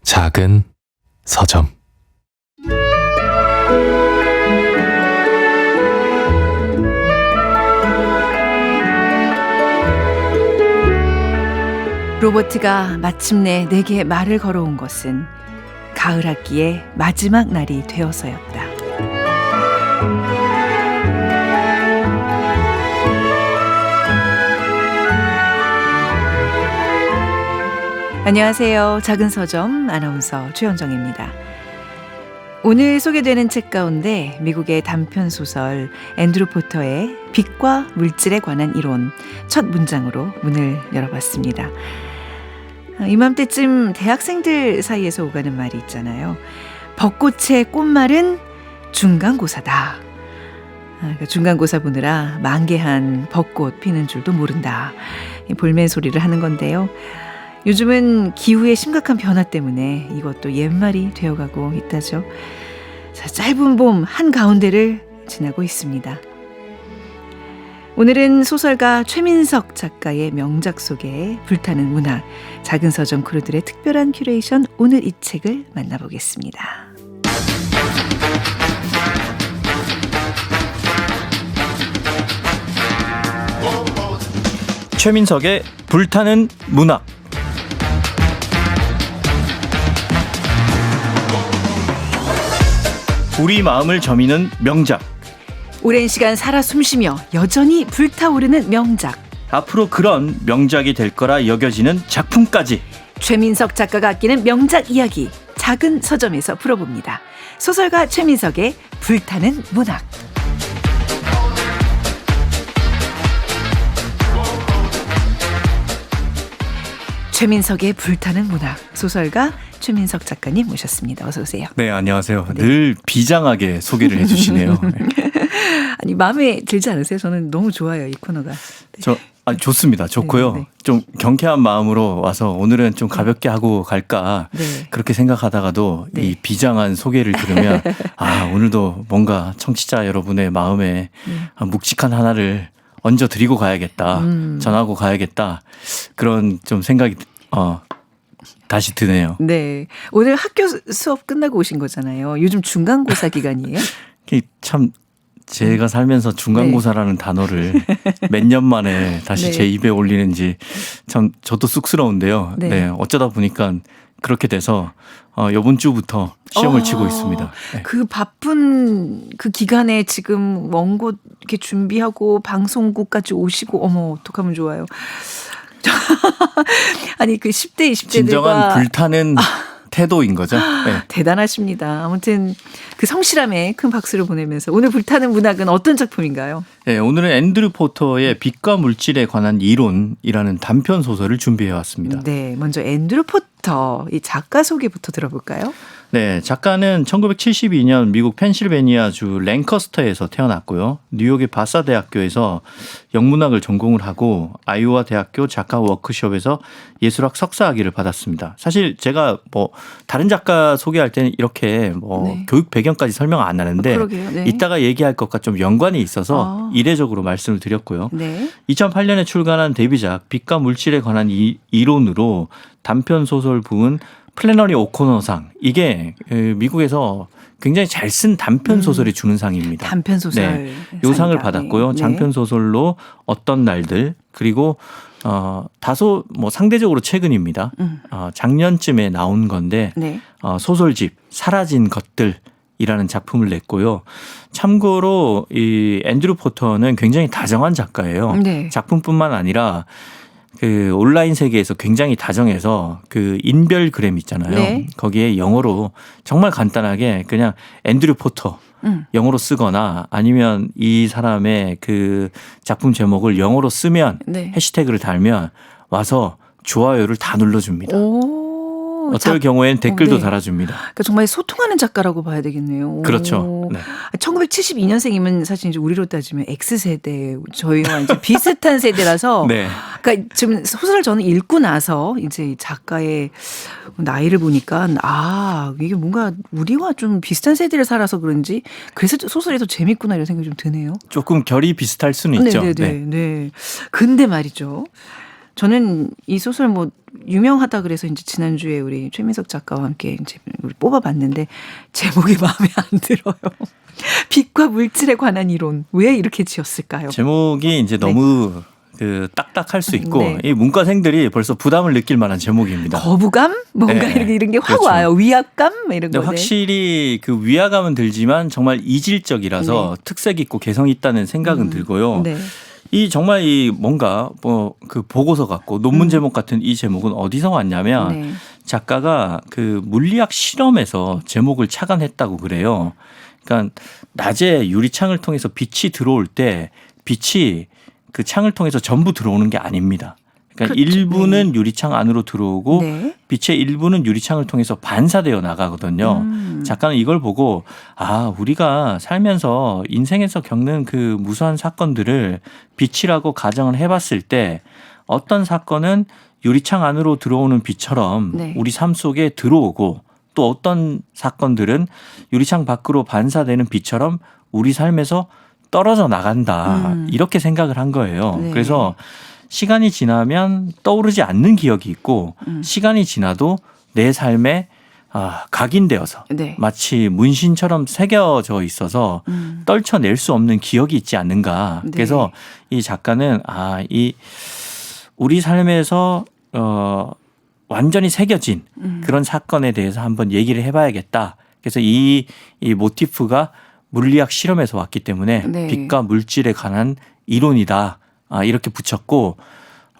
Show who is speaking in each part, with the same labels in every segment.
Speaker 1: 작은 서점.
Speaker 2: 로버트가 마침내 내게 말을 걸어온 것은 가을 학기의 마지막 날이 되어서였다. 안녕하세요. 작은 서점 아나운서 최현정입니다. 오늘 소개되는 책 가운데 미국의 단편소설 앤드루 포터의 빛과 물질에 관한 이론 첫 문장으로 문을 열어봤습니다. 이맘때쯤 대학생들 사이에서 오가는 말이 있잖아요. 벚꽃의 꽃말은 중간고사다. 중간고사 보느라 만개한 벚꽃 피는 줄도 모른다. 볼멘 소리를 하는 건데요. 요즘은 기후의 심각한 변화 때문에 이것도 옛말이 되어가고 있다죠. 자, 짧은 봄 한가운데를 지나고 있습니다. 오늘은 소설가 최민석 작가의 명작 속에 불타는 문학, 작은 서점 크루들의 특별한 큐레이션, 오늘 이 책을 만나보겠습니다.
Speaker 3: 최민석의 불타는 문학. 우리 마음을 저미는 명작.
Speaker 2: 오랜 시간 살아 숨쉬며 여전히 불타오르는 명작.
Speaker 3: 앞으로 그런 명작이 될 거라 여겨지는 작품까지.
Speaker 2: 최민석 작가가 아끼는 명작 이야기, 작은 서점에서 풀어봅니다. 소설가 최민석의 불타는 문학. 최민석의 불타는 문학, 소설가 최민석 작가님 모셨습니다. 어서 오세요.
Speaker 3: 네, 안녕하세요.
Speaker 2: 네.
Speaker 3: 늘 비장하게 소개를 해주시네요.
Speaker 2: 아니, 마음에 들지 않으세요? 저는 너무 좋아요, 이 코너가. 네.
Speaker 3: 좋습니다. 좋고요.
Speaker 2: 네.
Speaker 3: 좀 경쾌한 마음으로 와서 오늘은 좀 가볍게 하고 갈까
Speaker 2: 네.
Speaker 3: 그렇게 생각하다가도
Speaker 2: 네.
Speaker 3: 이 비장한 소개를 들으면 오늘도 뭔가 청취자 여러분의 마음에 묵직한 하나를 얹어 드리고 가야겠다. 전하고 가야겠다. 그런 좀 생각이 다시 드네요.
Speaker 2: 네. 오늘 학교 수업 끝나고 오신 거잖아요. 요즘 중간고사 기간이에요?
Speaker 3: 참 제가 살면서 중간고사라는 단어를 몇 년 만에 다시
Speaker 2: 네.
Speaker 3: 제 입에 올리는지 참 저도 쑥스러운데요.
Speaker 2: 네.
Speaker 3: 네. 어쩌다 보니까 그렇게 돼서 이번 주부터 시험을 치고 있습니다. 네.
Speaker 2: 그 바쁜 그 기간에 지금 원고 이렇게 준비하고 방송국까지 오시고, 어머, 어떡하면 좋아요. 아니, 그 10대, 20대들과.
Speaker 3: 진정한 불타는 태도인 거죠. 네.
Speaker 2: 대단하십니다. 아무튼 그 성실함에 큰 박수를 보내면서 오늘 불타는 문학은 어떤 작품인가요?
Speaker 3: 네, 오늘은 앤드루 포터의 빛과 물질에 관한 이론이라는 단편 소설을 준비해 왔습니다.
Speaker 2: 네, 먼저 앤드루 포터 이 작가 소개부터 들어볼까요?
Speaker 3: 네, 작가는 1972년 미국 펜실베니아주 랭커스터에서 태어났고요. 뉴욕의 바사 대학교에서 영문학을 전공을 하고 아이오와 대학교 작가 워크숍에서 예술학 석사학위를 받았습니다. 사실 제가 다른 작가 소개할 때는 이렇게
Speaker 2: 네.
Speaker 3: 교육 배경까지 설명 안 하는데
Speaker 2: 그러게요. 네.
Speaker 3: 이따가 얘기할 것과 좀 연관이 있어서 이례적으로 말씀을 드렸고요.
Speaker 2: 네.
Speaker 3: 2008년에 출간한 데뷔작 빛과 물질에 관한 이론으로 단편 소설 부은 플래너리 오코너상, 이게 미국에서 굉장히 잘 쓴 단편 소설이 주는 상입니다.
Speaker 2: 단편 소설.
Speaker 3: 네, 요 상을 받았고요.
Speaker 2: 네.
Speaker 3: 장편 소설로 어떤 날들, 그리고 다소 상대적으로 최근입니다. 작년쯤에 나온 건데
Speaker 2: 네.
Speaker 3: 소설집 사라진 것들이라는 작품을 냈고요. 참고로 이 앤드루 포터는 굉장히 다정한 작가예요.
Speaker 2: 네.
Speaker 3: 작품뿐만 아니라 그 온라인 세계에서 굉장히 다정해서 그 인별그램 있잖아요.
Speaker 2: 네.
Speaker 3: 거기에 영어로 정말 간단하게 그냥 앤드류 포터 영어로 쓰거나 아니면 이 사람의 그 작품 제목을 영어로 쓰면
Speaker 2: 네.
Speaker 3: 해시태그를 달면 와서 좋아요를 다 눌러줍니다. 어떨
Speaker 2: 자-
Speaker 3: 경우에는 댓글도
Speaker 2: 네.
Speaker 3: 달아줍니다.
Speaker 2: 그러니까 정말 소통하는 작가라고 봐야 되겠네요.
Speaker 3: 그렇죠. 네.
Speaker 2: 1972년생이면 사실 이제 우리로 따지면 X세대, 저희와 이제 비슷한 세대라서.
Speaker 3: 네.
Speaker 2: 그러니까 지금 소설을 저는 읽고 나서 이제 작가의 나이를 보니까 이게 뭔가 우리와 좀 비슷한 세대를 살아서 그런지 그래서 소설이 더 재밌구나 이런 생각이 좀 드네요.
Speaker 3: 조금 결이 비슷할 수는 있죠.
Speaker 2: 네네네. 네. 근데 말이죠. 저는 이 소설 뭐 유명하다 그래서 이제 지난주에 우리 최민석 작가와 함께 이제 우리 뽑아봤는데 제목이 마음에 안 들어요. 빛과 물질에 관한 이론. 왜 이렇게 지었을까요?
Speaker 3: 제목이 이제 너무 그 딱딱할 수 있고
Speaker 2: 네.
Speaker 3: 이 문과생들이 벌써 부담을 느낄 만한 제목입니다.
Speaker 2: 거부감? 뭔가
Speaker 3: 네.
Speaker 2: 이런 게 확
Speaker 3: 그렇죠.
Speaker 2: 와요. 위압감? 이런
Speaker 3: 근데
Speaker 2: 거.
Speaker 3: 확실히 그 위화감은 들지만 정말 이질적이라서 특색 있고 개성 있다는 생각은 들고요.
Speaker 2: 네.
Speaker 3: 이 정말 이 뭔가 뭐 그 보고서 같고 논문 제목 같은 이 제목은 어디서 왔냐면
Speaker 2: 네.
Speaker 3: 작가가 그 물리학 실험에서 제목을 착안했다고 그래요. 그러니까 낮에 유리창을 통해서 빛이 들어올 때 빛이 그 창을 통해서 전부 들어오는 게 아닙니다. 그러니까
Speaker 2: 그렇죠.
Speaker 3: 일부는 유리창 안으로 들어오고
Speaker 2: 네.
Speaker 3: 빛의 일부는 유리창을 통해서 반사되어 나가거든요. 작가는 이걸 보고 아 우리가 살면서 인생에서 겪는 그 무수한 사건들을 빛이라고 가정을 해봤을 때 어떤 사건은 유리창 안으로 들어오는 빛처럼
Speaker 2: 네.
Speaker 3: 우리 삶 속에 들어오고 또 어떤 사건들은 유리창 밖으로 반사되는 빛처럼 우리 삶에서 떨어져 나간다. 이렇게 생각을 한 거예요.
Speaker 2: 네.
Speaker 3: 그래서 시간이 지나면 떠오르지 않는 기억이 있고 시간이 지나도 내 삶에 각인되어서
Speaker 2: 네.
Speaker 3: 마치 문신처럼 새겨져 있어서 떨쳐낼 수 없는 기억이 있지 않는가.
Speaker 2: 네.
Speaker 3: 그래서 이 작가는 이 우리 삶에서 완전히 새겨진 그런 사건에 대해서 한번 얘기를 해봐야겠다. 그래서 이 모티프가 물리학 실험에서 왔기 때문에
Speaker 2: 네.
Speaker 3: 빛과 물질에 관한 이론이다. 이렇게 붙였고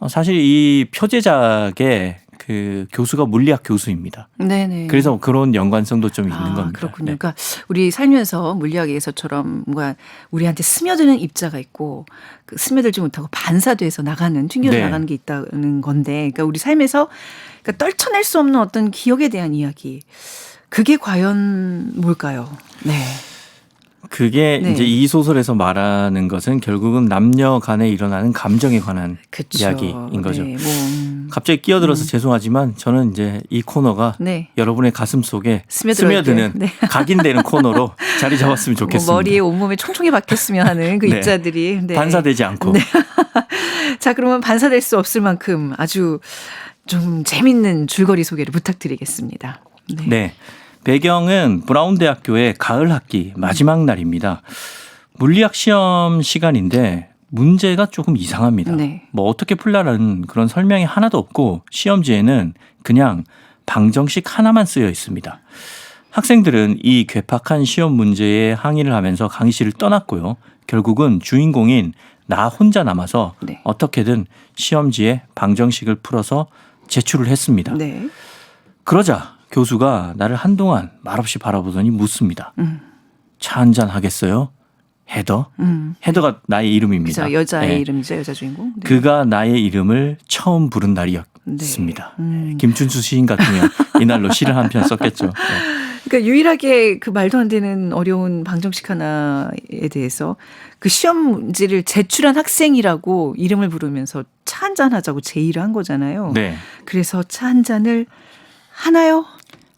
Speaker 3: 사실 이 표제작의 그 교수가 물리학 교수입니다.
Speaker 2: 네네.
Speaker 3: 그래서 그런 연관성도 좀 있는 겁니다.
Speaker 2: 그렇군요.
Speaker 3: 네.
Speaker 2: 그러니까 우리 살면서 물리학에서처럼 뭔가 우리한테 스며드는 입자가 있고 그 스며들지 못하고 반사돼서 나가는 튕겨서
Speaker 3: 네.
Speaker 2: 나가는 게 있다는 건데, 그러니까 우리 삶에서 그러니까 떨쳐낼 수 없는 어떤 기억에 대한 이야기. 그게 과연 뭘까요? 네.
Speaker 3: 그게
Speaker 2: 네.
Speaker 3: 이제 이 소설에서 말하는 것은 결국은 남녀 간에 일어나는 감정에 관한
Speaker 2: 그쵸.
Speaker 3: 이야기인 거죠.
Speaker 2: 네,
Speaker 3: 갑자기 끼어들어서 죄송하지만 저는 이제 이 코너가
Speaker 2: 네.
Speaker 3: 여러분의 가슴 속에
Speaker 2: 스며들어야
Speaker 3: 스며드는
Speaker 2: 돼요. 네.
Speaker 3: 각인되는 코너로 자리 잡았으면 좋겠습니다.
Speaker 2: 뭐 머리에 온몸에 총총히 박혔으면 하는 그
Speaker 3: 네.
Speaker 2: 입자들이 네.
Speaker 3: 반사되지 않고.
Speaker 2: 네. 자, 그러면 반사될 수 없을 만큼 아주 좀 재밌는 줄거리 소개를 부탁드리겠습니다. 네.
Speaker 3: 네. 배경은 브라운 대학교의 가을 학기 마지막 날입니다. 물리학 시험 시간인데 문제가 조금 이상합니다.
Speaker 2: 네.
Speaker 3: 뭐 어떻게 풀라는 그런 설명이 하나도 없고 시험지에는 그냥 방정식 하나만 쓰여 있습니다. 학생들은 이 괴팍한 시험 문제에 항의를 하면서 강의실을 떠났고요. 결국은 주인공인 나 혼자 남아서
Speaker 2: 네.
Speaker 3: 어떻게든 시험지에 방정식을 풀어서 제출을 했습니다.
Speaker 2: 네.
Speaker 3: 그러자 교수가 나를 한동안 말없이 바라보더니 묻습니다. 차 한잔 하겠어요? 헤더? 헤더가 나의 이름입니다.
Speaker 2: 그죠. 여자의
Speaker 3: 네.
Speaker 2: 이름이죠. 여자 주인공. 네.
Speaker 3: 그가 나의 이름을 처음 부른 날이었습니다. 김춘수 시인 같으면 이날로 시를 한 편 썼겠죠. 네.
Speaker 2: 그러니까 유일하게 그 말도 안 되는 어려운 방정식 하나에 대해서 그 시험 문제를 제출한 학생이라고 이름을 부르면서 차 한잔 하자고 제의를 한 거잖아요.
Speaker 3: 네.
Speaker 2: 그래서 차 한 잔을 하나요?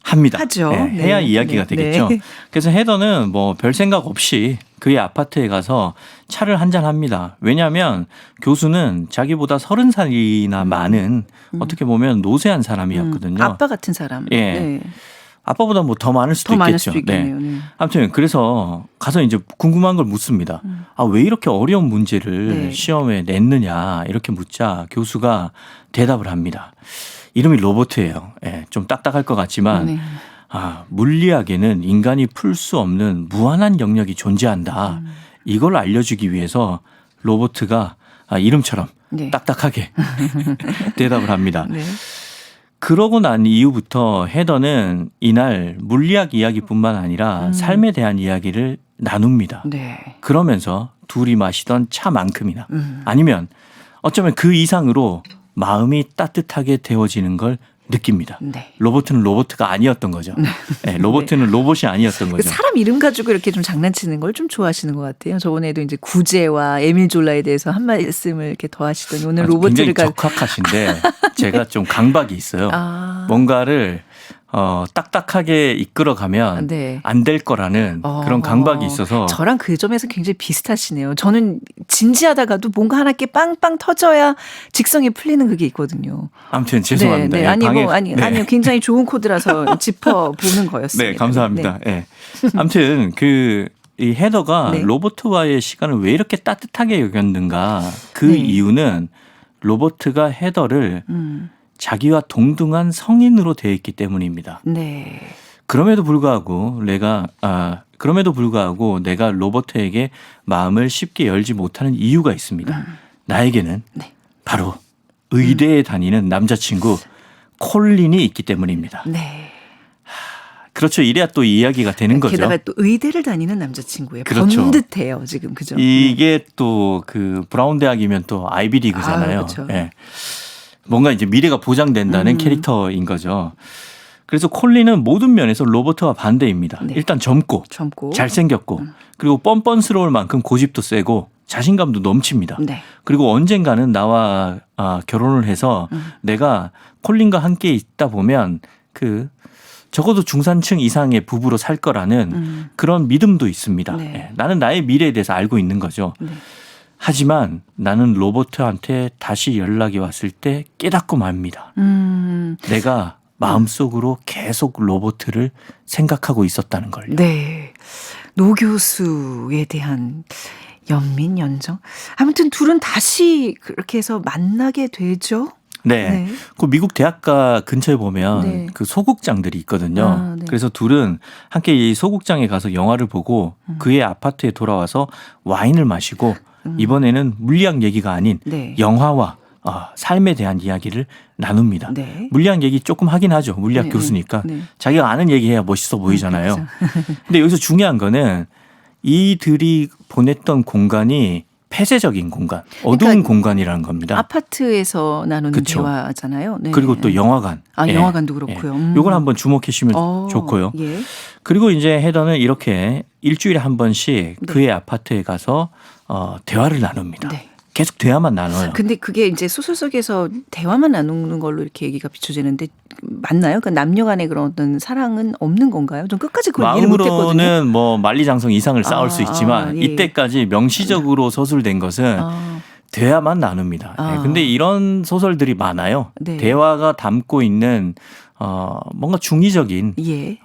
Speaker 3: 합니다.
Speaker 2: 하죠.
Speaker 3: 네, 해야
Speaker 2: 네.
Speaker 3: 이야기가
Speaker 2: 네.
Speaker 3: 되겠죠.
Speaker 2: 네.
Speaker 3: 그래서 헤더는 뭐 별 생각 없이 그의 아파트에 가서 차를 한잔 합니다. 왜냐하면 교수는 자기보다 30살이나 많은 어떻게 보면 노쇠한 사람이었거든요.
Speaker 2: 아빠 같은 사람.
Speaker 3: 예.
Speaker 2: 네.
Speaker 3: 아빠보다 뭐 더 많을 수도
Speaker 2: 더 많을
Speaker 3: 있겠죠.
Speaker 2: 수도 있겠네요. 네.
Speaker 3: 아무튼 그래서 가서 이제 궁금한 걸 묻습니다. 왜 이렇게 어려운 문제를
Speaker 2: 네.
Speaker 3: 시험에 냈느냐 이렇게 묻자 교수가 대답을 합니다. 이름이 로버트예요. 예, 좀 딱딱할 것 같지만
Speaker 2: 네.
Speaker 3: 물리학에는 인간이 풀 수 없는 무한한 영역이 존재한다. 이걸 알려주기 위해서 로버트가 이름처럼
Speaker 2: 네.
Speaker 3: 딱딱하게 대답을 합니다.
Speaker 2: 네.
Speaker 3: 그러고 난 이후부터 헤더는 이날 물리학 이야기뿐만 아니라 삶에 대한 이야기를 나눕니다.
Speaker 2: 네.
Speaker 3: 그러면서 둘이 마시던 차만큼이나 아니면 어쩌면 그 이상으로 마음이 따뜻하게 데워지는 걸 느낍니다.
Speaker 2: 네.
Speaker 3: 로버트는 로버트가 아니었던 거죠. 네, 로버트는 로봇이 아니었던
Speaker 2: 그
Speaker 3: 거죠.
Speaker 2: 사람 이름 가지고 이렇게 좀 장난치는 걸 좀 좋아하시는 것 같아요. 저번에도 이제 구제와 에밀 졸라에 대해서 한 말씀을 이렇게 더 하시더니 오늘 로버트를
Speaker 3: 굉장히 적확하신데 제가 좀 강박이 있어요.
Speaker 2: 아.
Speaker 3: 뭔가를 딱딱하게 이끌어가면
Speaker 2: 네.
Speaker 3: 안 될 거라는 그런 강박이 있어서
Speaker 2: 저랑 그 점에서 굉장히 비슷하시네요. 저는 진지하다가도 뭔가 하나 게 빵빵 터져야 직성이 풀리는 그게 있거든요.
Speaker 3: 아무튼 죄송합니다.
Speaker 2: 네, 네.
Speaker 3: 예,
Speaker 2: 아니요. 굉장히 좋은 코드라서 짚어보는 거였습니다.
Speaker 3: 네, 감사합니다. 네. 아무튼 이 헤더가
Speaker 2: 네.
Speaker 3: 로버트와의 시간을 왜 이렇게 따뜻하게 여겼는가 그
Speaker 2: 네.
Speaker 3: 이유는 로버트가 헤더를 자기와 동등한 성인으로 되어 있기 때문입니다.
Speaker 2: 네.
Speaker 3: 그럼에도 불구하고 내가 로버트에게 마음을 쉽게 열지 못하는 이유가 있습니다. 나에게는
Speaker 2: 네.
Speaker 3: 바로 의대에 다니는 남자친구 콜린이 있기 때문입니다.
Speaker 2: 네.
Speaker 3: 그렇죠. 이래야 또 이야기가 되는 거죠.
Speaker 2: 게다가 또 의대를 다니는 남자친구예요.
Speaker 3: 그렇죠.
Speaker 2: 번듯해요, 지금 그죠?
Speaker 3: 이게 또 그 브라운 대학이면 또 아이비리그잖아요.
Speaker 2: 그렇죠.
Speaker 3: 예. 뭔가 이제 미래가 보장된다는 캐릭터인 거죠. 그래서 콜린은 모든 면에서 로버트와 반대입니다.
Speaker 2: 네.
Speaker 3: 일단 젊고 잘생겼고 그리고 뻔뻔스러울 만큼 고집도 세고 자신감도 넘칩니다.
Speaker 2: 네.
Speaker 3: 그리고 언젠가는 나와 결혼을 해서 내가 콜린과 함께 있다 보면 적어도 중산층 이상의 부부로 살 거라는 그런 믿음도 있습니다.
Speaker 2: 네.
Speaker 3: 예, 나는 나의 미래에 대해서 알고 있는 거죠.
Speaker 2: 네.
Speaker 3: 하지만 나는 로버트한테 다시 연락이 왔을 때 깨닫고 맙니다. 내가 마음속으로 계속 로버트를 생각하고 있었다는 걸.
Speaker 2: 네. 노 교수에 대한 연민, 연정. 아무튼 둘은 다시 그렇게 해서 만나게 되죠.
Speaker 3: 네. 그 미국 대학가 근처에 보면
Speaker 2: 네.
Speaker 3: 그 소극장들이 있거든요.
Speaker 2: 네.
Speaker 3: 그래서 둘은 함께 이 소극장에 가서 영화를 보고 그의 아파트에 돌아와서 와인을 마시고 이번에는 물리학 얘기가 아닌
Speaker 2: 네.
Speaker 3: 영화와 삶에 대한 이야기를 나눕니다.
Speaker 2: 네.
Speaker 3: 물리학 얘기 조금 하긴 하죠. 물리학
Speaker 2: 네,
Speaker 3: 교수니까.
Speaker 2: 네.
Speaker 3: 자기가 아는 얘기해야 멋있어 보이잖아요.
Speaker 2: 그렇죠.
Speaker 3: 근데 여기서 중요한 거는 이들이 보냈던 공간이 폐쇄적인 공간, 어두운
Speaker 2: 그러니까
Speaker 3: 공간이라는 겁니다.
Speaker 2: 아파트에서 나누는
Speaker 3: 그쵸.
Speaker 2: 대화잖아요. 네.
Speaker 3: 그리고 또 영화관. 예.
Speaker 2: 영화관도 그렇고요.
Speaker 3: 요걸 한번 주목해 주시면 좋고요.
Speaker 2: 예.
Speaker 3: 그리고 이제 헤더는 이렇게 일주일에 한 번씩 그의 아파트에 가서 대화를 나눕니다.
Speaker 2: 네.
Speaker 3: 계속 대화만 나눠요.
Speaker 2: 근데 그게 이제 소설 속에서 대화만 나누는 걸로 이렇게 얘기가 비춰지는데 맞나요? 그러니까 남녀 간의 그런 어떤 사랑은 없는 건가요? 좀 끝까지 그걸 이해를 못했거든요.
Speaker 3: 마음으로는 뭐 만리장성 이상을 쌓을 수 있지만
Speaker 2: 예.
Speaker 3: 이때까지 명시적으로 서술된 것은 대화만 나눕니다. 네, 근데 이런 소설들이 많아요.
Speaker 2: 네.
Speaker 3: 대화가 담고 있는 뭔가 중의적인
Speaker 2: 예.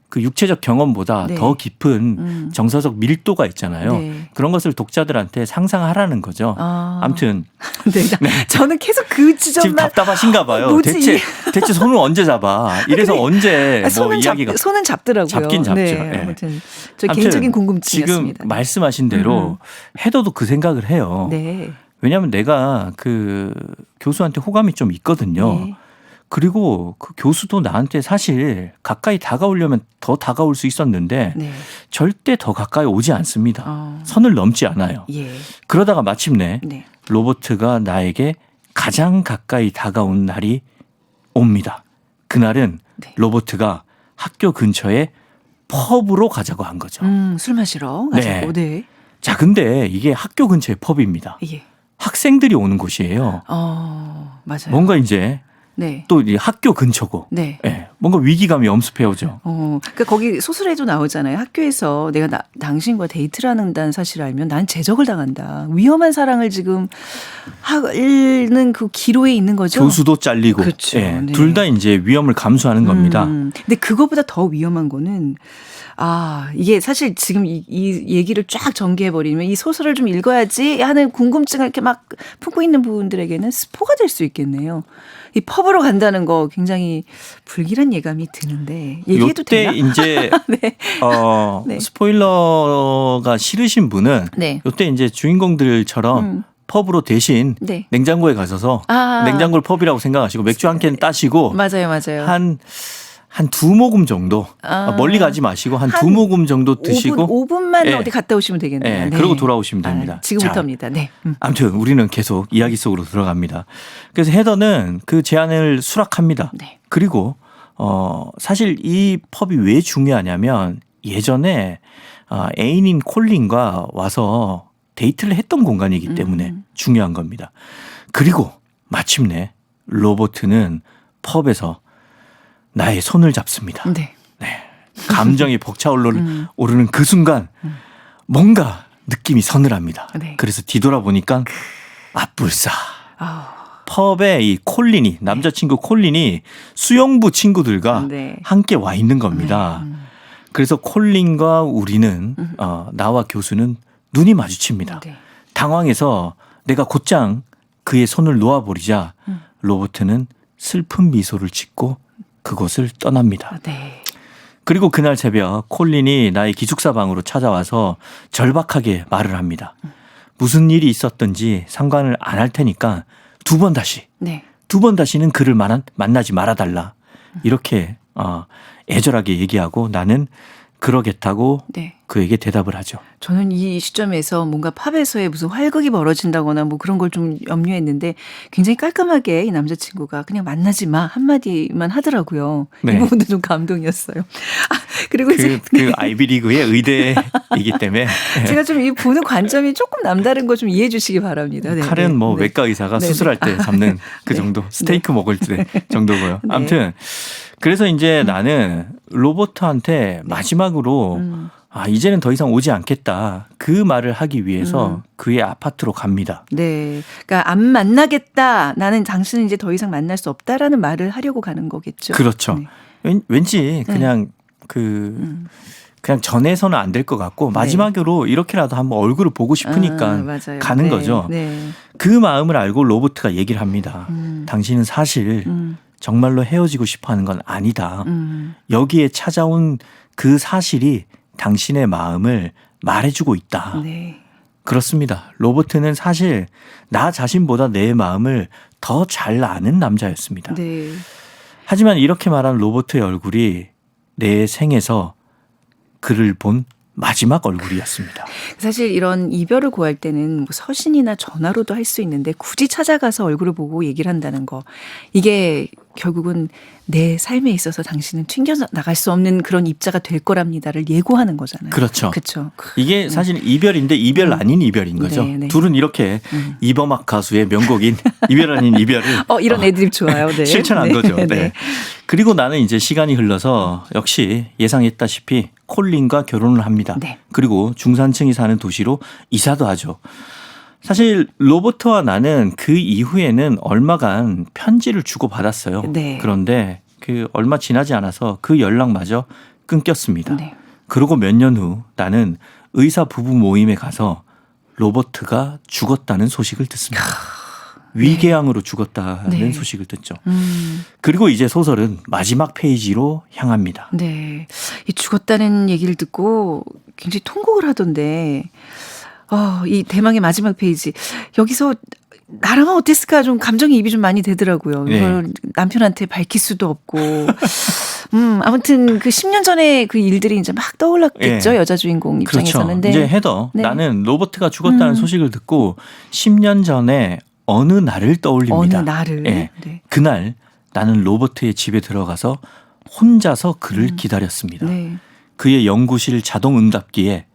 Speaker 3: 그 육체적 경험보다
Speaker 2: 네.
Speaker 3: 더 깊은 정서적 밀도가 있잖아요.
Speaker 2: 네.
Speaker 3: 그런 것을 독자들한테 상상하라는 거죠. 아무튼
Speaker 2: 네. 저는 계속 그
Speaker 3: 지금
Speaker 2: 지점만
Speaker 3: 답답하신가 봐요.
Speaker 2: 뭐지?
Speaker 3: 대체 손을 언제 잡아? 이래서 언제 뭐
Speaker 2: 손은
Speaker 3: 이야기가
Speaker 2: 손은 잡더라고요.
Speaker 3: 잡긴 잡죠.
Speaker 2: 네.
Speaker 3: 예.
Speaker 2: 아무튼 저 개인적인 궁금증이었습니다.
Speaker 3: 지금 말씀하신 대로 헤더도 그 생각을 해요.
Speaker 2: 네.
Speaker 3: 왜냐하면 내가 그 교수한테 호감이 좀 있거든요.
Speaker 2: 네.
Speaker 3: 그리고 그 교수도 나한테 사실 가까이 다가오려면 더 다가올 수 있었는데
Speaker 2: 네.
Speaker 3: 절대 더 가까이 오지 않습니다. 선을 넘지 않아요.
Speaker 2: 예.
Speaker 3: 그러다가 마침내
Speaker 2: 네.
Speaker 3: 로버트가 나에게 가장 가까이 다가온 날이 옵니다. 그날은
Speaker 2: 네.
Speaker 3: 로버트가 학교 근처에 펍으로 가자고 한 거죠.
Speaker 2: 술 마시러 가자고. 네.
Speaker 3: 자, 근데 이게 학교 근처의 펍입니다.
Speaker 2: 예.
Speaker 3: 학생들이 오는 곳이에요.
Speaker 2: 맞아요.
Speaker 3: 뭔가 이제
Speaker 2: 네.
Speaker 3: 또 이 학교 근처고,
Speaker 2: 네.
Speaker 3: 예, 뭔가 위기감이 엄습해 오죠.
Speaker 2: 그러니까 거기 소설에도 나오잖아요. 학교에서 내가 당신과 데이트를 한다는 사실을 알면 난 제적을 당한다. 위험한 사랑을 지금 하는 그 기로에 있는 거죠.
Speaker 3: 교수도 잘리고,
Speaker 2: 그렇죠.
Speaker 3: 예,
Speaker 2: 네.
Speaker 3: 둘 다 이제 위험을 감수하는 겁니다.
Speaker 2: 근데 그거보다 더 위험한 거는 이게 사실 지금 이 얘기를 쫙 전개해버리면 이 소설을 좀 읽어야지 하는 궁금증을 이렇게 막 품고 있는 분들에게는 스포가 될 수 있겠네요. 이 펍으로 간다는 거 굉장히 불길한 예감이 드는데 얘기해도
Speaker 3: 요때
Speaker 2: 되나?
Speaker 3: 이제
Speaker 2: 네. 네.
Speaker 3: 스포일러가 싫으신 분은
Speaker 2: 네.
Speaker 3: 요때 이제 주인공들처럼 펍으로 대신
Speaker 2: 네.
Speaker 3: 냉장고에 가셔서 냉장고를 펍이라고 생각하시고 맥주 한 캔 따시고
Speaker 2: 맞아요.
Speaker 3: 한 두 모금 정도 멀리 가지 마시고 한 두 모금 정도 드시고
Speaker 2: 5분만
Speaker 3: 예.
Speaker 2: 어디 갔다 오시면 되겠네요.
Speaker 3: 예,
Speaker 2: 네.
Speaker 3: 그러고 돌아오시면 됩니다.
Speaker 2: 지금부터입니다. 네.
Speaker 3: 아무튼 우리는 계속 이야기 속으로 들어갑니다. 그래서 헤더는 그 제안을 수락합니다.
Speaker 2: 네.
Speaker 3: 그리고 사실 이 펍이 왜 중요하냐면 예전에 애인인 콜린과 와서 데이트를 했던 공간이기 때문에 중요한 겁니다. 그리고 마침내 로버트는 펍에서 나의 손을 잡습니다.
Speaker 2: 네.
Speaker 3: 감정이 벅차오르는 그 순간 뭔가 느낌이 서늘합니다.
Speaker 2: 네.
Speaker 3: 그래서 뒤돌아보니까 불싸.
Speaker 2: 아,
Speaker 3: 펍에 이 콜린이 남자친구 콜린이 수영부 친구들과
Speaker 2: 네.
Speaker 3: 함께 와 있는 겁니다. 그래서 콜린과 우리는 나와 교수는 눈이 마주칩니다.
Speaker 2: 네.
Speaker 3: 당황해서 내가 곧장 그의 손을 놓아버리자 로버트는 슬픈 미소를 짓고 그곳을 떠납니다.
Speaker 2: 네.
Speaker 3: 그리고 그날 새벽 콜린이 나의 기숙사 방으로 찾아와서 절박하게 말을 합니다. 무슨 일이 있었든지 상관을 안 할 테니까 두 번 다시는 그를 만나지 말아달라. 이렇게 애절하게 얘기하고 나는 그러겠다고
Speaker 2: 네.
Speaker 3: 그에게 대답을 하죠.
Speaker 2: 저는 이 시점에서 뭔가 팝에서의 무슨 활극이 벌어진다거나 뭐 그런 걸 좀 염려했는데 굉장히 깔끔하게 이 남자친구가 그냥 만나지 마 한마디만 하더라고요.
Speaker 3: 네.
Speaker 2: 이 부분도 좀 감동이었어요. 그리고 이제
Speaker 3: 그 아이비리그의 의대이기 때문에
Speaker 2: 제가 좀 이 보는 관점이 조금 남다른 거 좀 이해해 주시기 바랍니다. 네,
Speaker 3: 칼은
Speaker 2: 네,
Speaker 3: 뭐
Speaker 2: 네.
Speaker 3: 외과 의사가
Speaker 2: 네,
Speaker 3: 수술할 때 잡는 그
Speaker 2: 네.
Speaker 3: 정도 스테이크 먹을 때 정도고요.
Speaker 2: 네.
Speaker 3: 아무튼 그래서 이제 나는 로버트한테 마지막으로 이제는 더 이상 오지 않겠다. 그 말을 하기 위해서 그의 아파트로 갑니다.
Speaker 2: 네. 그러니까 안 만나겠다. 나는 당신은 이제 더 이상 만날 수 없다라는 말을 하려고 가는 거겠죠.
Speaker 3: 그렇죠.
Speaker 2: 네.
Speaker 3: 왠지 그냥 그냥 전해서는 안 될 것 같고 마지막으로 이렇게라도 한번 얼굴을 보고 싶으니까
Speaker 2: 맞아요.
Speaker 3: 가는
Speaker 2: 네.
Speaker 3: 거죠.
Speaker 2: 네.
Speaker 3: 그 마음을 알고 로버트가 얘기를 합니다. 당신은 사실 정말로 헤어지고 싶어 하는 건 아니다. 여기에 찾아온 그 사실이 당신의 마음을 말해주고 있다.
Speaker 2: 네.
Speaker 3: 그렇습니다. 로버트는 사실 나 자신보다 내 마음을 더 잘 아는 남자였습니다.
Speaker 2: 네.
Speaker 3: 하지만 이렇게 말한 로버트의 얼굴이 내 생에서 그를 본 마지막 얼굴이었습니다.
Speaker 2: 사실 이런 이별을 고할 때는 뭐 서신이나 전화로도 할 수 있는데 굳이 찾아가서 얼굴을 보고 얘기를 한다는 거. 이게 결국은 내 삶에 있어서 당신은 튕겨 나갈 수 없는 그런 입자가 될 거랍니다를 예고하는 거잖아요.
Speaker 3: 그렇죠.
Speaker 2: 그렇죠.
Speaker 3: 이게 사실 이별인데 이별 아닌 이별인 거죠.
Speaker 2: 네, 네.
Speaker 3: 둘은 이렇게 이범학 가수의 명곡인 이별 아닌 이별을
Speaker 2: 이런 애드립 좋아요. 네.
Speaker 3: 실천한
Speaker 2: 네.
Speaker 3: 거죠. 네.
Speaker 2: 네.
Speaker 3: 그리고 나는 이제 시간이 흘러서 역시 예상했다시피 콜린과 결혼을 합니다.
Speaker 2: 네.
Speaker 3: 그리고 중산층이 사는 도시로 이사도 하죠. 사실 로버트와 나는 그 이후에는 얼마간 편지를 주고받았어요.
Speaker 2: 네.
Speaker 3: 그런데 그 얼마 지나지 않아서 그 연락마저 끊겼습니다.
Speaker 2: 네.
Speaker 3: 그리고 몇 년 후 나는 의사 부부 모임에 가서 로버트가 죽었다는 소식을 듣습니다. 위궤양으로 죽었다는
Speaker 2: 네.
Speaker 3: 소식을 듣죠. 그리고 이제 소설은 마지막 페이지로 향합니다.
Speaker 2: 네. 이 죽었다는 얘기를 듣고 굉장히 통곡을 하던데, 이 대망의 마지막 페이지. 여기서 나라면 어땠을까 좀 감정이입이 좀 많이 되더라고요.
Speaker 3: 네.
Speaker 2: 이걸 남편한테 밝힐 수도 없고. 아무튼 그 10년 전에 그 일들이 이제 막 떠올랐겠죠.
Speaker 3: 네.
Speaker 2: 여자 주인공
Speaker 3: 그렇죠.
Speaker 2: 입장에서는. 네.
Speaker 3: 이제 헤더
Speaker 2: 네.
Speaker 3: 나는 로버트가 죽었다는 소식을 듣고 10년 전에 어느 날을 떠올립니다.
Speaker 2: 어느 날을.
Speaker 3: 네.
Speaker 2: 네.
Speaker 3: 그날 나는 로버트의 집에 들어가서 혼자서 그를 기다렸습니다.
Speaker 2: 네.
Speaker 3: 그의 연구실 자동 응답기에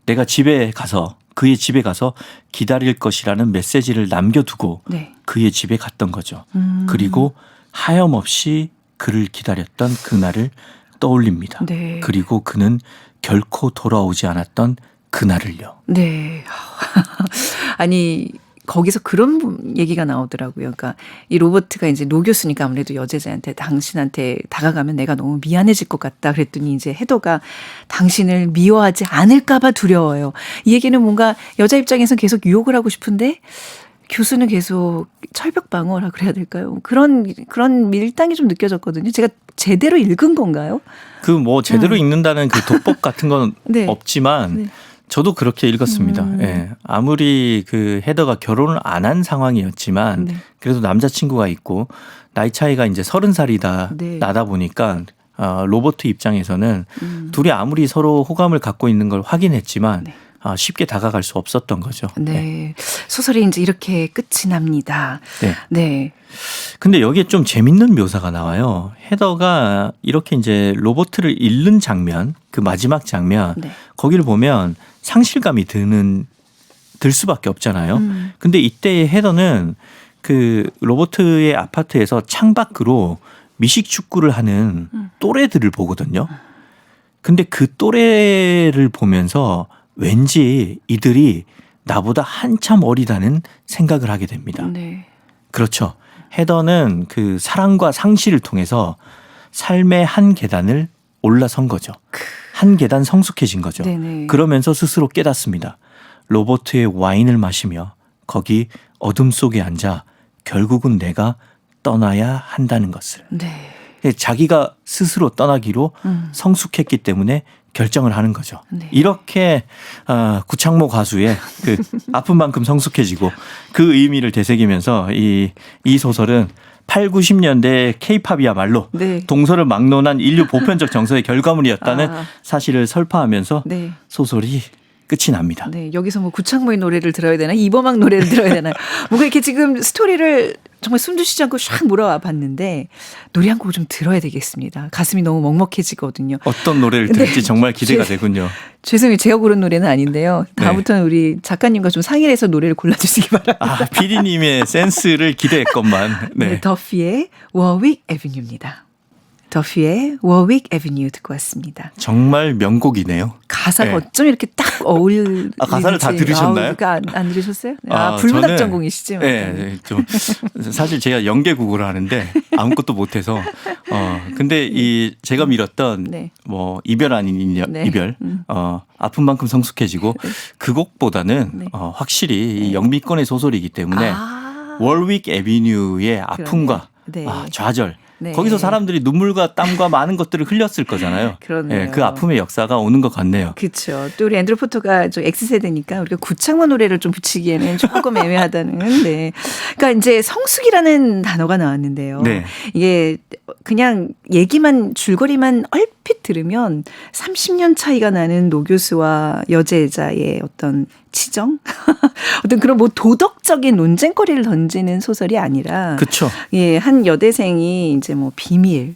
Speaker 3: 내가 그의 집에 가서 기다릴 것이라는 메시지를 남겨두고
Speaker 2: 네.
Speaker 3: 그의 집에 갔던 거죠. 그리고 하염없이 그를 기다렸던 그날을 떠올립니다.
Speaker 2: 네.
Speaker 3: 그리고 그는 결코 돌아오지 않았던 그날을요.
Speaker 2: 네. 아니, 거기서 그런 얘기가 나오더라고요. 그러니까 이 로버트가 이제 노 교수니까 아무래도 여제자한테 당신한테 다가가면 내가 너무 미안해질 것 같다. 그랬더니 이제 헤더가 당신을 미워하지 않을까봐 두려워요. 이 얘기는 뭔가 여자 입장에서 계속 유혹을 하고 싶은데 교수는 계속 철벽 방어라 그래야 될까요? 그런 밀당이 좀 느껴졌거든요. 제가 제대로 읽은 건가요?
Speaker 3: 그 뭐 제대로 읽는다는 그 독법 같은 건
Speaker 2: 네.
Speaker 3: 없지만
Speaker 2: 네.
Speaker 3: 저도 그렇게 읽었습니다. 예. 아무리 그 헤더가 결혼을 안 한 상황이었지만
Speaker 2: 네.
Speaker 3: 그래도 남자친구가 있고 나이 차이가 이제 30살이다
Speaker 2: 네.
Speaker 3: 나다 보니까 로버트 입장에서는 둘이 아무리 서로 호감을 갖고 있는 걸 확인했지만
Speaker 2: 네.
Speaker 3: 쉽게 다가갈 수 없었던 거죠.
Speaker 2: 네. 소설이 이제 이렇게 끝이 납니다.
Speaker 3: 네.
Speaker 2: 네.
Speaker 3: 근데 여기에 좀 재밌는 묘사가 나와요. 헤더가 이렇게 이제 로버트를 잃는 장면, 그 마지막 장면,
Speaker 2: 네.
Speaker 3: 거기를 보면 상실감이 들 수밖에 없잖아요. 근데 이때의 헤더는 그 로버트의 아파트에서 창밖으로 미식 축구를 하는 또래들을 보거든요. 근데 그 또래를 보면서 왠지 이들이 나보다 한참 어리다는 생각을 하게 됩니다.
Speaker 2: 네.
Speaker 3: 그렇죠. 헤더는 그 사랑과 상실을 통해서 삶의 한 계단을 올라선 거죠. 한 계단 성숙해진 거죠.
Speaker 2: 네네.
Speaker 3: 그러면서 스스로 깨닫습니다. 로버트의 와인을 마시며 거기 어둠 속에 앉아 결국은 내가 떠나야 한다는 것을.
Speaker 2: 네.
Speaker 3: 자기가 스스로 떠나기로 성숙했기 때문에 결정을 하는 거죠.
Speaker 2: 네.
Speaker 3: 이렇게 구창모 가수의 그 아픈 만큼 성숙해지고 그 의미를 되새기면서 이 소설은 8, 90년대 K-팝이야말로
Speaker 2: 네.
Speaker 3: 동서를 막론한 인류 보편적 정서의 결과물이었다는
Speaker 2: 아.
Speaker 3: 사실을 설파하면서
Speaker 2: 네.
Speaker 3: 소설이 끝이 납니다.
Speaker 2: 네, 여기서 뭐 구창모의 노래를 들어야 되나 이범학 노래를 들어야 되나 뭔가 이렇게 지금 스토리를 정말 숨도 쉬지 않고 샥 몰아와 봤는데 노래 한 곡을 좀 들어야 되겠습니다. 가슴이 너무 먹먹해지거든요.
Speaker 3: 어떤 노래를 들을지
Speaker 2: 네.
Speaker 3: 정말 기대가 되군요.
Speaker 2: 죄송해요. 제가 고른 노래는 아닌데요. 다음부터는 우리 작가님과 좀 상의를 해서 노래를 골라주시기 바랍니다.
Speaker 3: 아, PD님의 센스를 기대했건만.
Speaker 2: 네.
Speaker 3: 네.
Speaker 2: 더피의 워윅 애비뉴입니다. 더피의 워윅 애비뉴 듣고 왔습니다.
Speaker 3: 정말 명곡이네요.
Speaker 2: 가사가
Speaker 3: 네.
Speaker 2: 어쩜 이렇게 딱 어울리는지.
Speaker 3: 가사를 다 들으셨나요?
Speaker 2: 안 들으셨어요? 불문학
Speaker 3: 저는,
Speaker 2: 전공이시죠?
Speaker 3: 네, 좀 사실 제가 연계국어를 하는데 아무것도 못해서 근데 이 제가 밀었던
Speaker 2: 네.
Speaker 3: 뭐 이별 아닌
Speaker 2: 네.
Speaker 3: 이별 아픈 만큼 성숙해지고 그 곡보다는
Speaker 2: 네.
Speaker 3: 확실히 이 영미권의 소설이기 때문에 월윅 애비뉴의 아픔과
Speaker 2: 네.
Speaker 3: 좌절
Speaker 2: 네.
Speaker 3: 거기서 사람들이 눈물과 땀과 많은 것들을 흘렸을 거잖아요.
Speaker 2: 그렇네요.
Speaker 3: 네, 그 아픔의 역사가 오는 것 같네요.
Speaker 2: 그렇죠. 또 우리 앤드루 포터가 좀 X세대니까 우리가 구창모 노래를 좀 붙이기에는 조금 애매하다는. 네. 그러니까 이제 성숙이라는 단어가 나왔는데요.
Speaker 3: 네.
Speaker 2: 이게 그냥 얘기만 줄거리만 얼핏 들으면 30년 차이가 나는 노교수와 여제자의 어떤 치정? 어떤 그런 뭐 도덕적인 논쟁거리를 던지는 소설이 아니라
Speaker 3: 그렇죠.
Speaker 2: 예, 한 여대생이 이제 뭐 비밀,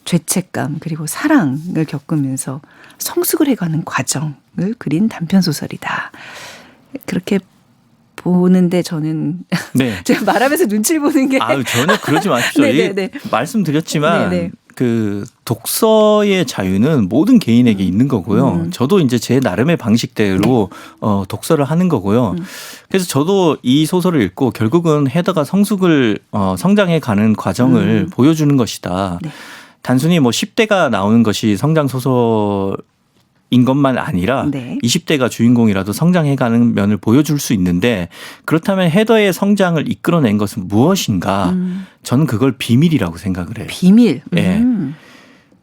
Speaker 2: 죄책감 그리고 사랑을 겪으면서 성숙을 해가는 과정을 그린 단편 소설이다. 그렇게 보는데 저는
Speaker 3: 네.
Speaker 2: 제가 말하면서 눈치를 보는 게
Speaker 3: 아유 전혀 그러지 마십시오.
Speaker 2: 네네네.
Speaker 3: 말씀드렸지만
Speaker 2: 네네.
Speaker 3: 그 독서의 자유는 모든 개인에게 있는 거고요. 저도 이제 제 나름의 방식대로 독서를 하는 거고요. 그래서 저도 이 소설을 읽고 결국은 헤더가 성숙을 성장해 가는 과정을 보여주는 것이다.
Speaker 2: 네.
Speaker 3: 단순히 뭐 10대가 나오는 것이 성장 소설 인 것만 아니라
Speaker 2: 네.
Speaker 3: 20대가 주인공이라도 성장해가는 면을 보여줄 수 있는데 그렇다면 헤더의 성장을 이끌어낸 것은 무엇인가? 저는 그걸 비밀이라고 생각을 해요.
Speaker 2: 비밀.
Speaker 3: 예.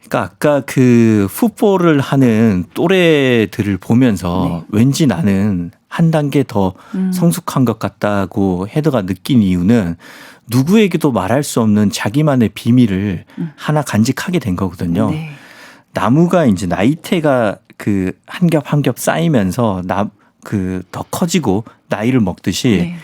Speaker 3: 그러니까 아까 그 풋볼을 하는 또래들을 보면서 왠지 나는 한 단계 더 성숙한 것 같다고 헤더가 느낀 이유는 누구에게도 말할 수 없는 자기만의 비밀을 하나 간직하게 된 거거든요.
Speaker 2: 네.
Speaker 3: 나무가 이제 나이테가 그 한 겹 한 겹 쌓이면서 더 커지고 나이를 먹듯이
Speaker 2: 네.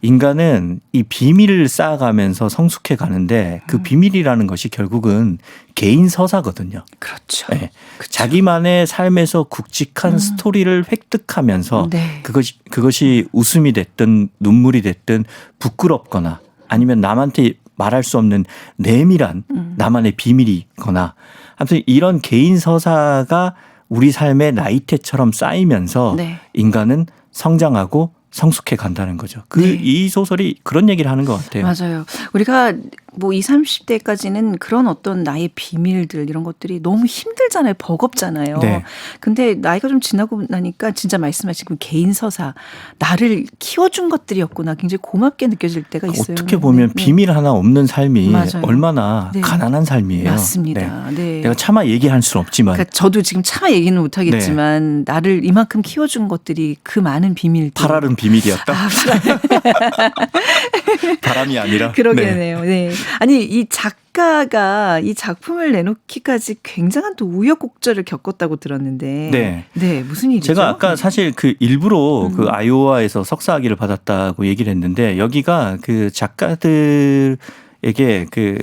Speaker 3: 인간은 이 비밀을 쌓아가면서 성숙해 가는데 그 비밀이라는 것이 결국은 개인 서사거든요.
Speaker 2: 그렇죠.
Speaker 3: 네. 자기만의 삶에서 굵직한 스토리를 획득하면서
Speaker 2: 네.
Speaker 3: 그것이 웃음이 됐든 눈물이 됐든 부끄럽거나 아니면 남한테 말할 수 없는 내밀한 나만의 비밀이거나 아무튼 이런 개인 서사가 우리 삶의 나이테처럼 쌓이면서
Speaker 2: 네.
Speaker 3: 인간은 성장하고 성숙해 간다는 거죠. 이 소설이 그런 얘기를 하는 것 같아요.
Speaker 2: 맞아요. 우리가 뭐 20, 30대까지는 그런 어떤 나의 비밀들 이런 것들이 너무 힘들잖아요. 버겁잖아요.
Speaker 3: 네.
Speaker 2: 근데 나이가 좀 지나고 나니까 진짜 말씀하신 그 개인 서사 나를 키워준 것들이었구나. 굉장히 고맙게 느껴질 때가 있어요.
Speaker 3: 어떻게 보면
Speaker 2: 네.
Speaker 3: 비밀 하나 없는 삶이
Speaker 2: 맞아요.
Speaker 3: 얼마나
Speaker 2: 네.
Speaker 3: 가난한 삶이에요.
Speaker 2: 맞습니다. 네.
Speaker 3: 내가 차마 얘기할 수는 없지만
Speaker 2: 그러니까 저도 지금 차마 얘기는 못하겠지만 나를 이만큼 키워준 것들이 그 많은 비밀들.
Speaker 3: 파랄은 비밀이었다. 바람이 아니라.
Speaker 2: 그러게네요. 네. 아니 이 작가가 이 작품을 내놓기까지 굉장한 또 우여곡절을 겪었다고 들었는데,
Speaker 3: 네.
Speaker 2: 네 무슨 일이죠?
Speaker 3: 제가 아까 사실 그 일부러 그 아이오와에서 석사학위를 받았다고 얘기를 했는데 여기가 그 작가들에게 그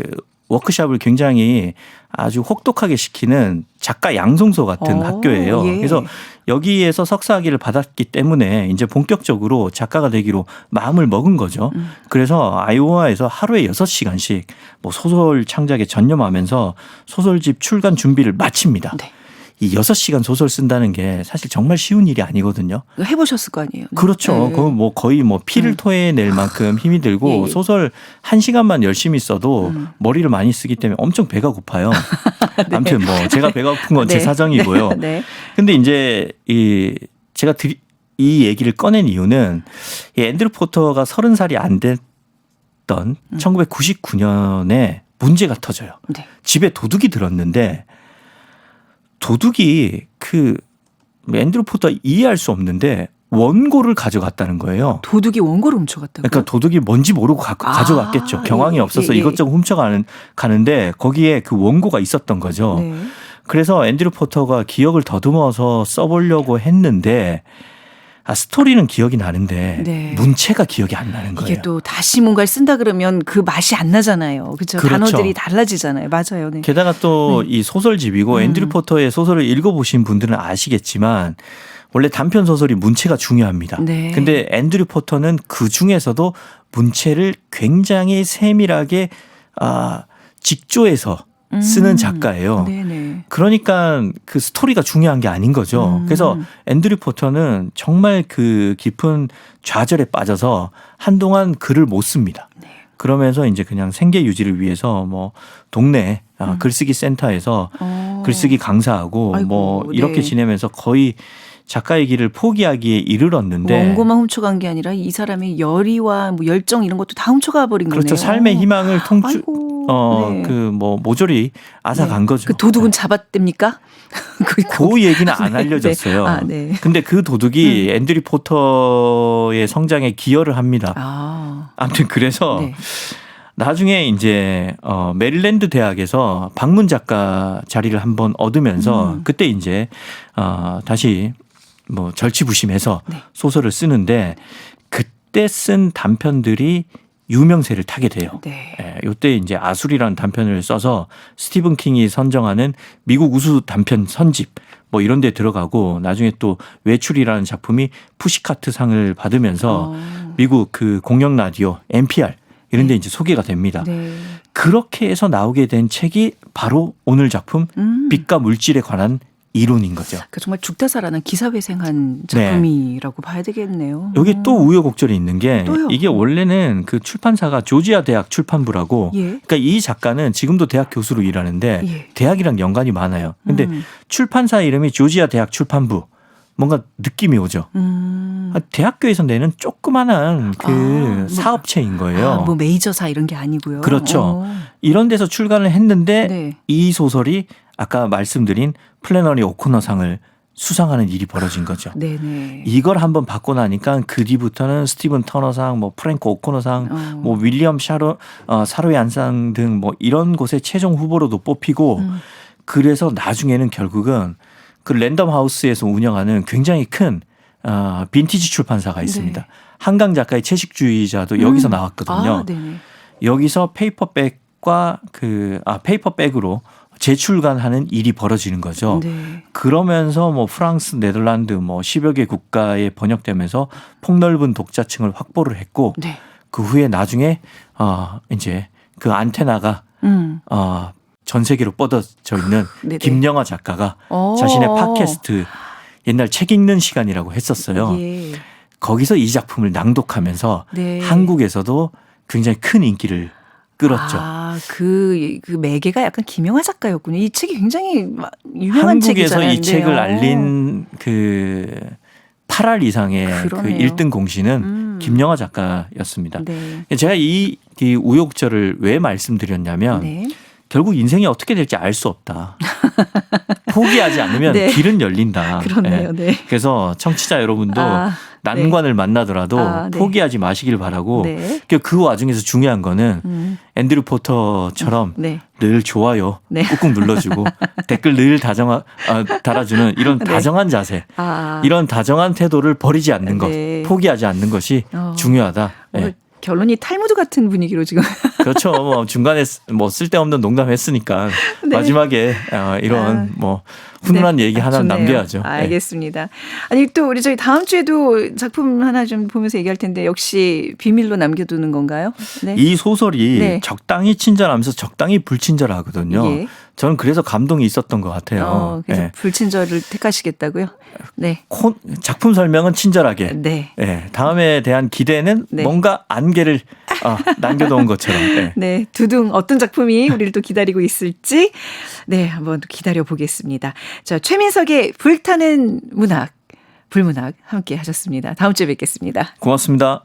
Speaker 3: 워크숍을 굉장히 아주 혹독하게 시키는 작가 양성소 같은 학교예요.
Speaker 2: 예.
Speaker 3: 그래서 여기에서 석사학위를 받았기 때문에 이제 본격적으로 작가가 되기로 마음을 먹은 거죠. 그래서 아이오와에서 하루에 6시간씩 뭐 소설 창작에 전념하면서 소설집 출간 준비를 마칩니다.
Speaker 2: 네.
Speaker 3: 이 6시간 소설 쓴다는 게 사실 정말 쉬운 일이 아니거든요.
Speaker 2: 해보셨을 거 아니에요.
Speaker 3: 그렇죠.
Speaker 2: 네.
Speaker 3: 그건 뭐 거의 뭐 피를 토해낼 만큼 힘이 들고
Speaker 2: 예.
Speaker 3: 소설 1시간만 열심히 써도 머리를 많이 쓰기 때문에 엄청 배가 고파요. 아무튼 뭐 제가 배가 고픈 건 제
Speaker 2: 네.
Speaker 3: 사정이고요.
Speaker 2: 네.
Speaker 3: 근데 이제 제가 이 얘기를 꺼낸 이유는 이 앤드류 포터가 30살이 안 됐던 1999년에 문제가 터져요.
Speaker 2: 네.
Speaker 3: 집에 도둑이 들었는데 도둑이 앤드류 포터 이해할 수 없는데 원고를 가져갔다는 거예요.
Speaker 2: 도둑이 원고를 훔쳐갔다고요?
Speaker 3: 그러니까 도둑이 뭔지 모르고 가져갔겠죠. 경황이
Speaker 2: 예,
Speaker 3: 없어서
Speaker 2: 예, 예.
Speaker 3: 이것저것 훔쳐가는데 거기에 그 원고가 있었던 거죠.
Speaker 2: 네.
Speaker 3: 그래서 앤드류 포터가 기억을 더듬어서 써보려고 했는데 스토리는 기억이 나는데
Speaker 2: 네.
Speaker 3: 문체가 기억이 안 나는 거예요.
Speaker 2: 이게 또 다시 뭔가를 쓴다 그러면 그 맛이 안 나잖아요. 그렇죠?
Speaker 3: 그렇죠.
Speaker 2: 단어들이 달라지잖아요. 맞아요. 네.
Speaker 3: 게다가 또 이 소설집이고 앤드류 포터의 소설을 읽어보신 분들은 아시겠지만 원래 단편 소설이 문체가 중요합니다.
Speaker 2: 네.
Speaker 3: 근데 앤드류 포터는 그 중에서도 문체를 굉장히 세밀하게 직조해서 쓰는 작가예요.
Speaker 2: 네네.
Speaker 3: 그러니까 그 스토리가 중요한 게 아닌 거죠. 그래서 앤드류 포터는 정말 그 깊은 좌절에 빠져서 한동안 글을 못 씁니다.
Speaker 2: 네.
Speaker 3: 그러면서 이제 그냥 생계 유지를 위해서 뭐 동네 글쓰기 센터에서 글쓰기 강사하고
Speaker 2: 아이고,
Speaker 3: 뭐 이렇게
Speaker 2: 네.
Speaker 3: 지내면서 거의 작가의 길을 포기하기에 이르렀는데
Speaker 2: 원고만 훔쳐간 게 아니라 이 사람의 열의와 뭐 열정 이런 것도 다 훔쳐가 버린 거네요.
Speaker 3: 그렇죠. 삶의 희망을
Speaker 2: 아이고, 네.
Speaker 3: 그 뭐 모조리 앗아간 거죠.
Speaker 2: 그 도둑은 잡았답니까?
Speaker 3: 그 얘기는 안 알려졌어요.
Speaker 2: 네. 아, 네.
Speaker 3: 근데 그 도둑이 앤드류 포터의 성장에 기여를 합니다. 아무튼 그래서
Speaker 2: 네.
Speaker 3: 나중에 이제 메릴랜드 대학에서 방문 작가 자리를 한번 얻으면서 그때 이제 다시 뭐 절치부심해서
Speaker 2: 네.
Speaker 3: 소설을 쓰는데 그때 쓴 단편들이 유명세를 타게 돼요.
Speaker 2: 네.
Speaker 3: 이때 이제 아술이라는 단편을 써서 스티븐 킹이 선정하는 미국 우수 단편 선집 뭐 이런 데 들어가고 나중에 또 외출이라는 작품이 푸시카트 상을 받으면서 미국 그 공영 라디오 NPR 이런 데 이제 소개가 됩니다.
Speaker 2: 네.
Speaker 3: 그렇게 해서 나오게 된 책이 바로 오늘 작품 빛과 물질에 관한 이론인 거죠.
Speaker 2: 그러니까 정말 죽다사라는 기사회생한 작품이라고 봐야 되겠네요.
Speaker 3: 여기 또 우여곡절이 있는 게
Speaker 2: 또요?
Speaker 3: 이게 원래는 그 출판사가 조지아 대학 출판부라고
Speaker 2: 예.
Speaker 3: 그러니까 이 작가는 지금도 대학 교수로 일하는데
Speaker 2: 예.
Speaker 3: 대학이랑 연관이 많아요. 근데 출판사 이름이 조지아 대학 출판부 뭔가 느낌이 오죠. 대학교에서 내는 조그만한 그 사업체인 거예요.
Speaker 2: 뭐 메이저사 이런 게 아니고요.
Speaker 3: 그렇죠. 이런 데서 출간을 했는데
Speaker 2: 네.
Speaker 3: 이 소설이 아까 말씀드린 플래너리 오코너상을 수상하는 일이 벌어진 거죠.
Speaker 2: 네네.
Speaker 3: 이걸 한번 받고 나니까 그 뒤부터는 스티븐 터너상, 뭐 프랭크 오코너상, 뭐 윌리엄 사로얀상 등 뭐 이런 곳에 최종 후보로도 뽑히고 그래서 나중에는 결국은 그 랜덤 하우스에서 운영하는 굉장히 큰 빈티지 출판사가 있습니다.
Speaker 2: 네.
Speaker 3: 한강 작가의 채식주의자도 여기서 나왔거든요.
Speaker 2: 네네.
Speaker 3: 여기서 페이퍼백과 페이퍼백으로 재출간하는 일이 벌어지는 거죠.
Speaker 2: 네.
Speaker 3: 그러면서 뭐 프랑스, 네덜란드 뭐 10여 개 국가에 번역되면서 폭넓은 독자층을 확보를 했고
Speaker 2: 네.
Speaker 3: 그 후에 나중에 이제 그 안테나가 전 세계로 뻗어져 있는
Speaker 2: 네네.
Speaker 3: 김영하 작가가 자신의 팟캐스트 옛날 책 읽는 시간이라고 했었어요.
Speaker 2: 예.
Speaker 3: 거기서 이 작품을 낭독하면서
Speaker 2: 네.
Speaker 3: 한국에서도 굉장히 큰 인기를 끌었죠.
Speaker 2: 그 매개가 약간 김영하 작가였군요. 이 책이 굉장히 유명한
Speaker 3: 한국에서
Speaker 2: 책이잖아요.
Speaker 3: 이 책을 알린 그 8할 이상의 그
Speaker 2: 그러네요.
Speaker 3: 1등 공신은 김영하 작가였습니다.
Speaker 2: 네.
Speaker 3: 제가 이 우여곡절을 왜 말씀드렸냐면
Speaker 2: 네.
Speaker 3: 결국 인생이 어떻게 될지 알 수 없다. 포기하지 않으면
Speaker 2: 네.
Speaker 3: 길은 열린다.
Speaker 2: 그렇네요. 네.
Speaker 3: 그래서 청취자 여러분도 난관을 만나더라도
Speaker 2: 네.
Speaker 3: 포기하지 마시길 바라고
Speaker 2: 네.
Speaker 3: 그 와중에서 중요한 거는 앤드류 포터처럼
Speaker 2: 네.
Speaker 3: 늘 좋아요
Speaker 2: 네.
Speaker 3: 꾹꾹 눌러주고 댓글 늘 달아주는 이런 다정한 자세 이런 다정한 태도를 버리지 않는 것
Speaker 2: 네.
Speaker 3: 포기하지 않는 것이 중요하다. 네.
Speaker 2: 결론이 탈무드 같은 분위기로 지금.
Speaker 3: 그렇죠. 뭐 중간에 뭐 쓸데없는 농담했으니까
Speaker 2: 네.
Speaker 3: 마지막에 이런 뭐 훈훈한
Speaker 2: 네.
Speaker 3: 얘기 하나
Speaker 2: 좋네요.
Speaker 3: 남겨야죠. 네.
Speaker 2: 알겠습니다. 아니 또 우리 저희 다음 주에도 작품 하나 좀 보면서 얘기할 텐데 역시 비밀로 남겨두는 건가요? 네.
Speaker 3: 이 소설이
Speaker 2: 네.
Speaker 3: 적당히 친절하면서 적당히 불친절하거든요.
Speaker 2: 예.
Speaker 3: 저는 그래서 감동이 있었던 것 같아요.
Speaker 2: 그래서
Speaker 3: 예.
Speaker 2: 불친절을 택하시겠다고요? 네.
Speaker 3: 작품 설명은 친절하게.
Speaker 2: 네.
Speaker 3: 예. 다음에 대한 기대는
Speaker 2: 네.
Speaker 3: 뭔가 안개를 남겨놓은 것처럼. 예.
Speaker 2: 네, 두둥 어떤 작품이 우리를 또 기다리고 있을지 네, 한번 기다려 보겠습니다. 자, 최민석의 불타는 문학, 불문학 함께 하셨습니다. 다음 주에 뵙겠습니다.
Speaker 3: 고맙습니다.